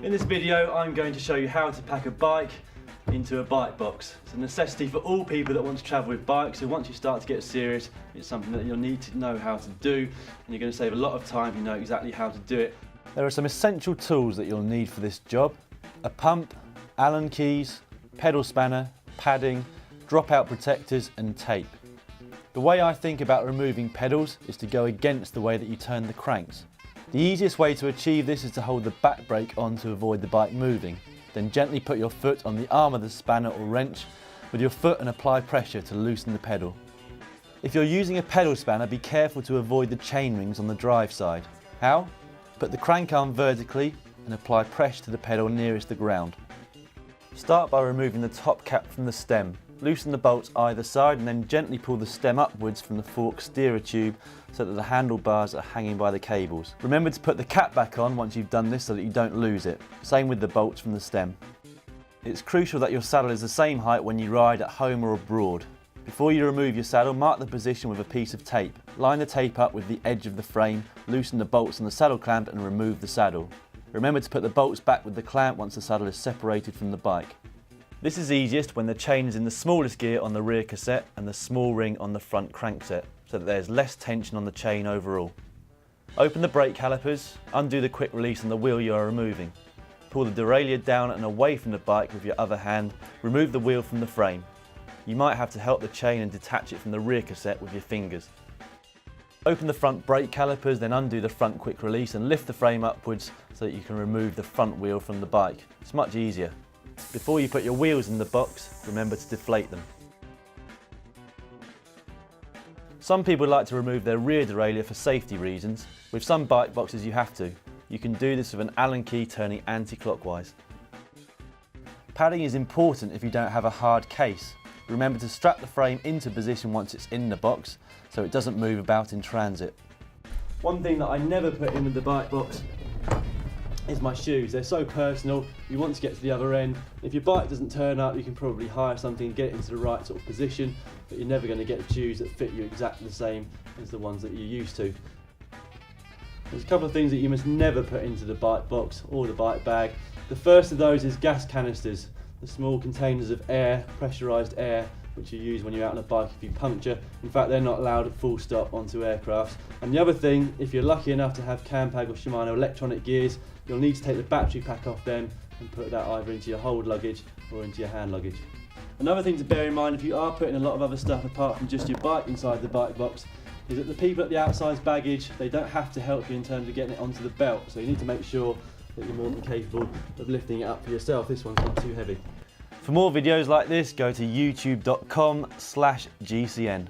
In this video, I'm going to show you how to pack a bike into a bike box. It's a necessity for all people that want to travel with bikes, so once you start to get serious, it's something that you'll need to know how to do, and you're going to save a lot of time if you know exactly how to do it. There are some essential tools that you'll need for this job: a pump, Allen keys, pedal spanner, padding, dropout protectors and tape. The way I think about removing pedals is to go against the way that you turn the cranks. The easiest way to achieve this is to hold the back brake on to avoid the bike moving. Then gently put your foot on the arm of the spanner or wrench with your foot and apply pressure to loosen the pedal. If you're using a pedal spanner, be careful to avoid the chain rings on the drive side. How? Put the crank arm vertically and apply pressure to the pedal nearest the ground. Start by removing the top cap from the stem. Loosen the bolts either side and then gently pull the stem upwards from the fork steerer tube so that the handlebars are hanging by the cables. Remember to put the cap back on once you've done this so that you don't lose it. Same with the bolts from the stem. It's crucial that your saddle is the same height when you ride at home or abroad. Before you remove your saddle, mark the position with a piece of tape. Line the tape up with the edge of the frame, loosen the bolts on the saddle clamp and remove the saddle. Remember to put the bolts back with the clamp once the saddle is separated from the bike. This is easiest when the chain is in the smallest gear on the rear cassette and the small ring on the front crankset, so that there's less tension on the chain overall. Open the brake calipers, undo the quick release on the wheel you are removing. Pull the derailleur down and away from the bike with your other hand, remove the wheel from the frame. You might have to help the chain and detach it from the rear cassette with your fingers. Open the front brake calipers, then undo the front quick release and lift the frame upwards so that you can remove the front wheel from the bike. It's much easier. Before you put your wheels in the box, remember to deflate them. Some people like to remove their rear derailleur for safety reasons. With some bike boxes you have to. You can do this with an Allen key turning anti-clockwise. Padding is important if you don't have a hard case. Remember to strap the frame into position once it's in the box so it doesn't move about in transit. One thing that I never put in with the bike box is my shoes. They're so personal, you want to get to the other end. If your bike doesn't turn up, you can probably hire something, get it into the right sort of position, but you're never going to get shoes that fit you exactly the same as the ones that you're used to. There's a couple of things that you must never put into the bike box or the bike bag. The first of those is gas canisters, the small containers of air, pressurised air, which you use when you're out on a bike if you puncture. In fact, they're not allowed at full stop onto aircrafts. And the other thing, if you're lucky enough to have Campag or Shimano electronic gears, you'll need to take the battery pack off them and put that either into your hold luggage or into your hand luggage. Another thing to bear in mind if you are putting a lot of other stuff apart from just your bike inside the bike box is that the people at the outside baggage, they don't have to help you in terms of getting it onto the belt, so you need to make sure that you're more than capable of lifting it up for yourself. This one's not too heavy. For more videos like this, go to youtube.com/GCN.